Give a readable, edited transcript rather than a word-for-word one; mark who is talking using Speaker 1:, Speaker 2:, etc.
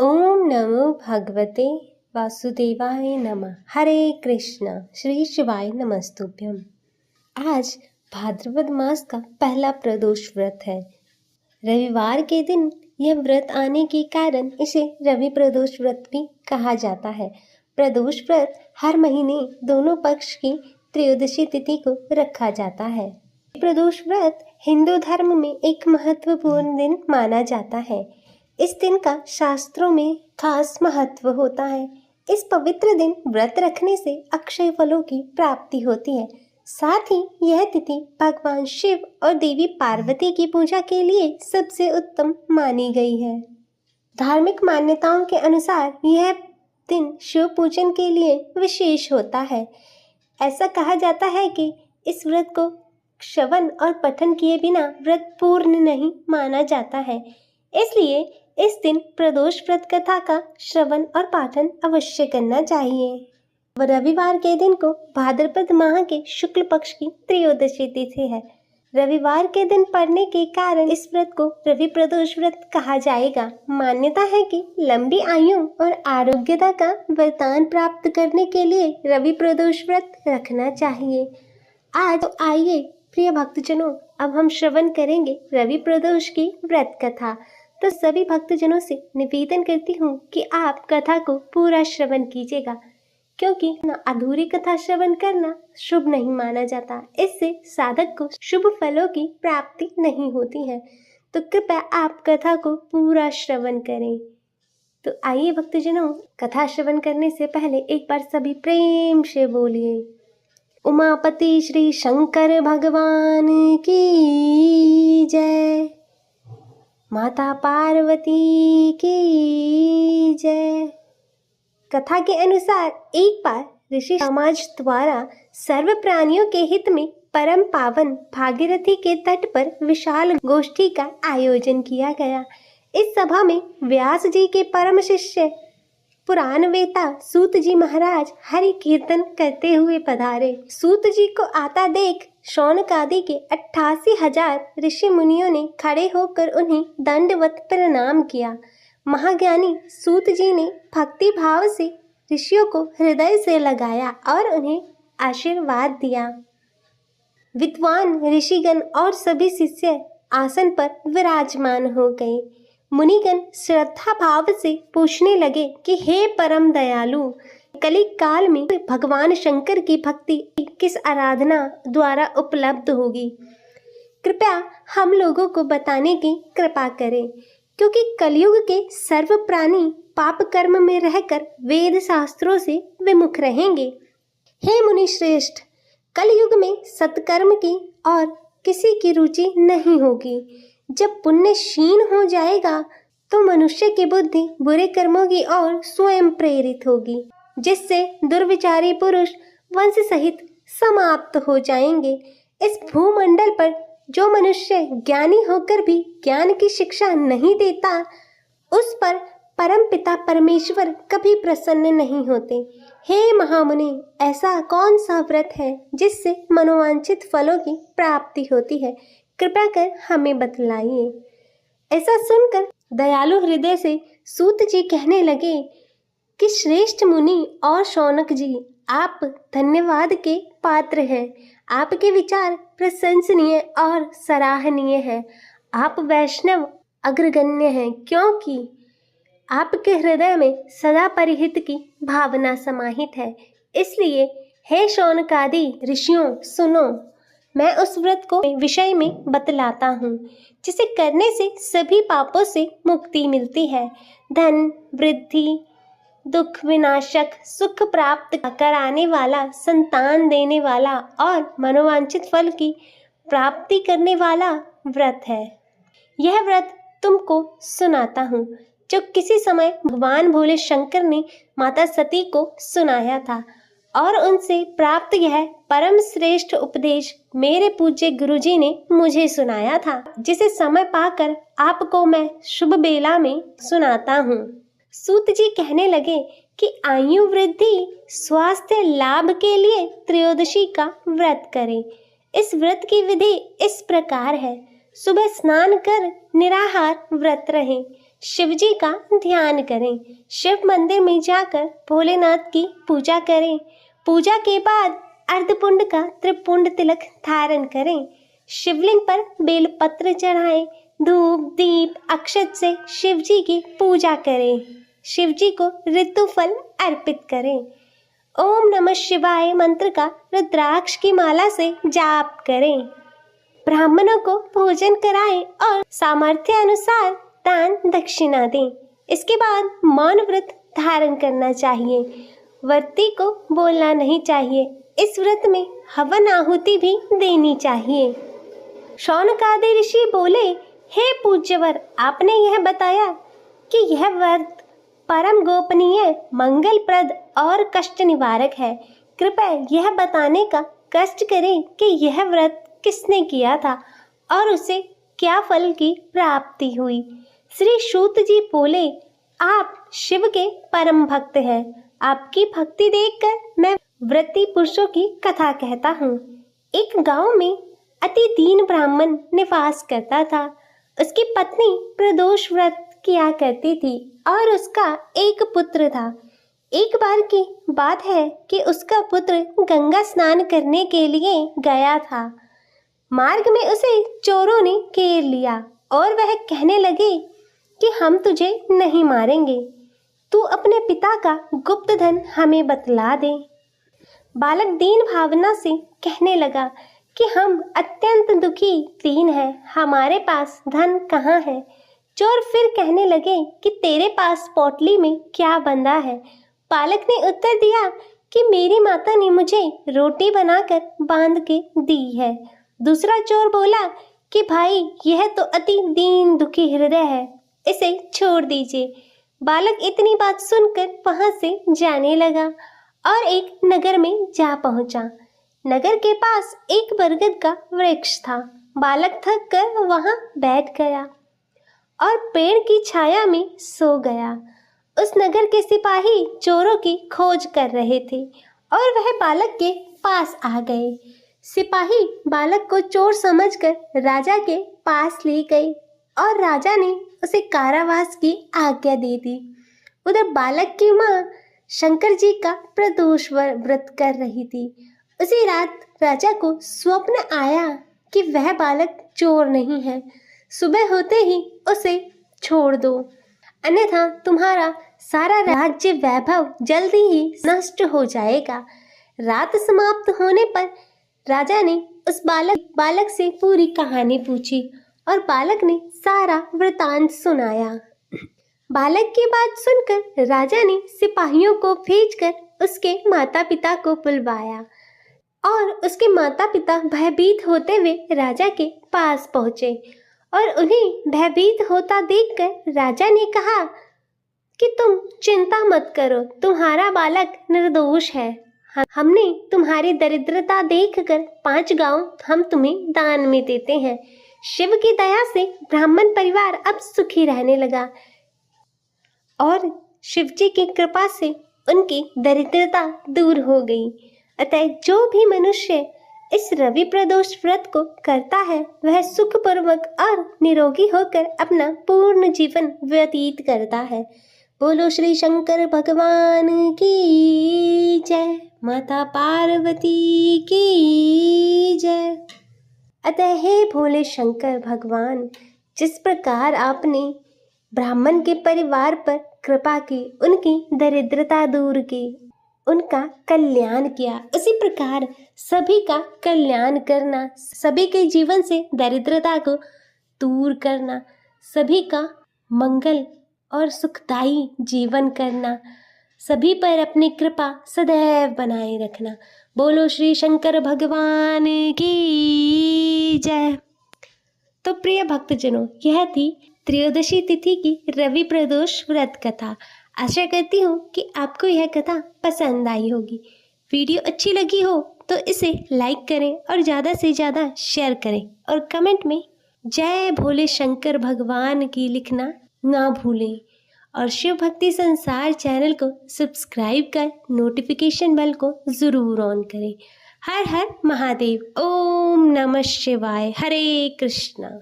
Speaker 1: ओम नमो भगवते वासुदेवाय नमः। हरे कृष्णा। श्री शिवाय नमस्तुभ्यम। आज भाद्रपद मास का पहला प्रदोष व्रत है। रविवार के दिन यह व्रत आने के कारण इसे रवि प्रदोष व्रत भी कहा जाता है। प्रदोष व्रत हर महीने दोनों पक्ष की त्रयोदशी तिथि को रखा जाता है। प्रदोष व्रत हिंदू धर्म में एक महत्वपूर्ण दिन माना जाता है। इस दिन का शास्त्रों में खास महत्व होता है। इस पवित्र दिन व्रत रखने से अक्षय फलों की प्राप्ति होती है। साथ ही यह तिथि भगवान शिव और देवी पार्वती की पूजा के लिए सबसे उत्तम मानी गई है। धार्मिक मान्यताओं के अनुसार यह दिन शिव पूजन के लिए विशेष होता है। ऐसा कहा जाता है कि इस व्रत को श्रवण और पठन किए बिना व्रत पूर्ण नहीं माना जाता है। इसलिए इस दिन प्रदोष व्रत कथा का श्रवण और पाठन अवश्य करना चाहिए। रविवार के दिन को भाद्रपद माह के शुक्ल पक्ष की त्रयोदशी तिथि है। रविवार के दिन पड़ने के कारण इस व्रत को रवि प्रदोष व्रत कहा जाएगा। मान्यता है कि लंबी आयु और आरोग्यता का वरदान प्राप्त करने के लिए रवि प्रदोष व्रत रखना चाहिए। आज तो आइए प्रिय भक्तजनों, अब हम श्रवण करेंगे रवि प्रदोष की व्रत कथा। तो सभी भक्तजनों से निवेदन करती हूँ कि आप कथा को पूरा श्रवण कीजिएगा, क्योंकि अधूरी कथा श्रवण करना शुभ नहीं माना जाता। इससे साधक को शुभ फलों की प्राप्ति नहीं होती है। तो कृपया आप कथा को पूरा श्रवण करें। तो आइए भक्तजनों, कथा श्रवण करने से पहले एक बार सभी प्रेम से बोलिए, उमापति श्री शंकर भगवान की जय, माता पार्वती की जय। कथा के अनुसार एक बार ऋषि समाज द्वारा सर्व प्राणियों के हित में परम पावन भागीरथी के तट पर विशाल गोष्ठी का आयोजन किया गया। इस सभा में व्यास जी के परम शिष्य पुराण वेता सूत जी महाराज हरि कीर्तन करते हुए पधारे। सूत जी को आता देख शौनक आदि के 88,000 ऋषि मुनियों ने खड़े होकर उन्हें दंडवत प्रणाम किया। महाज्ञानी सूत जी ने भक्ति भाव से ऋषियों को हृदय से लगाया और उन्हें आशीर्वाद दिया। विद्वान ऋषिगण और सभी शिष्य आसन पर विराजमान हो गए। मुनिगण श्रद्धा भाव से पूछने लगे कि हे परम दयालु, कली काल में भगवान शंकर की भक्ति किस आराधना द्वारा उपलब्ध होगी? कृपया हम लोगों को बताने की कृपा करें, क्योंकि कलयुग के सर्व प्राणी पाप कर्म में रहकर वेद शास्त्रों से विमुख रहेंगे। हे मुनि श्रेष्ठ, कलयुग में सत्कर्म की और किसी की रुचि नहीं होगी। जब पुण्य क्षीण हो जाएगा तो मनुष्य की बुद्धि बुरे कर्मों की ओर स्वयं प्रेरित होगी, जिससे दुर्विचारी पुरुष वंश सहित समाप्त हो जाएंगे। इस भूमंडल पर जो मनुष्य ज्ञानी होकर भी ज्ञान की शिक्षा नहीं देता, उस पर परम पिता परमेश्वर कभी प्रसन्न नहीं होते। हे महामुनि, ऐसा कौन सा व्रत है जिससे मनोवांछित फलों की प्राप्ति होती है? कृपया कर हमें बतलाइए। ऐसा सुनकर दयालु हृदय से सूत जी कहने लगे कि श्रेष्ठ मुनि और शौनक जी, आप धन्यवाद के पात्र हैं। आपके विचार प्रशंसनीय और सराहनीय हैं। आप वैष्णव अग्रगण्य हैं, क्योंकि आपके हृदय में सदा परिहित की भावना समाहित है। इसलिए हे शौनकादि ऋषियों, सुनो, मैं उस व्रत को विषय में बतलाता हूँ, जिसे करने से सभी पापों से मुक्ति मिलती है। धन वृद्धि, दुख विनाशक, सुख प्राप्त कराने वाला, संतान देने वाला और मनोवांछित फल की प्राप्ति करने वाला व्रत है। यह व्रत तुमको सुनाता हूँ, जो किसी समय भगवान भोले शंकर ने माता सती को सुनाया था, और उनसे प्राप्त यह परम श्रेष्ठ उपदेश मेरे पूज्य गुरुजी ने मुझे सुनाया था, जिसे समय पाकर आपको मैं शुभ बेला में सुनाता हूँ। सूत जी कहने लगे कि आयु वृद्धि स्वास्थ्य लाभ के लिए त्रयोदशी का व्रत करें। इस व्रत की विधि इस प्रकार है। सुबह स्नान कर निराहार व्रत रहें। शिव जी का ध्यान करें। शिव मंदिर में जाकर भोलेनाथ की पूजा करें। पूजा के बाद अर्धपुंड का त्रिपुंड तिलक धारण करें। शिवलिंग पर बेलपत्र चढ़ाएं। धूप दीप अक्षत से शिव जी की पूजा करें। शिव जी को ऋतु फल अर्पित करें। ओम नमः शिवाय मंत्र का रुद्राक्ष की माला से जाप करें। ब्राह्मणों को भोजन कराएं और सामर्थ्य अनुसार दान दक्षिणा दें। इसके बाद मौन व्रत धारण करना चाहिए। व्रती को बोलना नहीं चाहिए। इस व्रत में हवन आहुति भी देनी चाहिए। शौनकादि ऋषि बोले, हे पूज्यवर, आपने यह बताया कि यह व्रत परम गोपनीय, मंगलप्रद और कष्ट निवारक है। कृपया यह बताने का कष्ट करें कि यह व्रत किसने किया था और उसे क्या फल की प्राप्ति हुई। श्री सूत जी बोले, आप शिव के परम भक्त हैं। आपकी भक्ति देखकर मैं व्रती पुरुषों की कथा कहता हूँ। एक गांव में अति दीन ब्राह्मण निवास करता था। उसकी पत्नी प्रदोष व्रत किया करती थी और उसका एक पुत्र था। एक बार की बात है कि उसका पुत्र गंगा स्नान करने के लिए गया था। मार्ग में उसे चोरों ने घेर लिया और वह कहने लगे कि हम तुझे नहीं मारेंगे, तू अपने पिता का गुप्त धन हमें बतला दे। बालक दीन भावना से कहने लगा कि हम अत्यंत दुखी दीन हैं, हमारे पास धन कहाँ है। चोर फिर कहने लगे कि तेरे पास पोटली में क्या बंधा है। बालक ने उत्तर दिया कि मेरी माता ने मुझे रोटी बनाकर बांध के दी है। दूसरा चोर बोला कि भाई, यह तो अति दीन दुखी हृदय है, इसे छोड़ दीजिए। बालक इतनी बात सुनकर वहां से जाने लगा और एक नगर में जा पहुंचा। नगर के पास एक बरगद का वृक्ष था। बालक थक कर वहां बैठ गया और पेड़ की छाया में सो गया। उस नगर के सिपाही चोरों की खोज कर रहे थे और वह बालक के पास आ गए। सिपाही बालक को चोर समझकर राजा के पास ले गए और राजा ने उसे कारावास की आज्ञा दे दी। उधर बालक की माँ शंकर जी का प्रदोष व्रत कर रही थी। उसी रात राजा को स्वप्न आया कि वह बालक चोर नहीं है। सुबह होते ही उसे छोड़ दो, अन्यथा तुम्हारा सारा राज्य वैभव जल्दी ही नष्ट हो जाएगा। रात समाप्त होने पर राजा ने उस बालक से पूरी कहानी पूछी और बालक ने सारा वृतांत सुनाया। बालक की बात सुनकर राजा ने सिपाहियों को भेजकर उसके माता पिता को बुलवाया और उसके माता पिता भयभीत होते हुए राजा के पास पहुंचे और उन्हें भयभीत होता देखकर राजा ने कहा कि तुम चिंता मत करो, तुम्हारा बालक निर्दोष है। हमने तुम्हारी दरिद्रता देखकर 5 गांव हम तुम्हें दान में देते हैं। शिव की दया से ब्राह्मण परिवार अब सुखी रहने लगा और शिव जी की कृपा से उनकी दरिद्रता दूर हो गई। अतः जो भी मनुष्य इस रवि प्रदोष व्रत को करता है वह सुखपूर्वक और निरोगी होकर अपना पूर्ण जीवन व्यतीत करता है। बोलो श्री शंकर भगवान की जय, माता पार्वती की जय। अतः हे भोले शंकर भगवान, जिस प्रकार आपने ब्राह्मण के परिवार पर कृपा की, उनकी दरिद्रता दूर की, उनका कल्याण किया, उसी प्रकार सभी का कल्याण करना, सभी के जीवन से दरिद्रता को दूर करना, सभी का मंगल और सुखदायी जीवन करना, सभी पर अपनी कृपा सदैव बनाए रखना। बोलो श्री शंकर भगवान की जय। तो प्रिय भक्तजनों, यह थी त्रयोदशी तिथि की रवि प्रदोष व्रत कथा। आशा करती हूँ कि आपको यह कथा पसंद आई होगी। वीडियो अच्छी लगी हो तो इसे लाइक करें और ज़्यादा से ज़्यादा शेयर करें और कमेंट में जय भोले शंकर भगवान की लिखना ना भूलें और शिव भक्ति संसार चैनल को सब्सक्राइब कर नोटिफिकेशन बेल को ज़रूर ऑन करें। हर हर महादेव। ओम नमः शिवाय। हरे कृष्णा।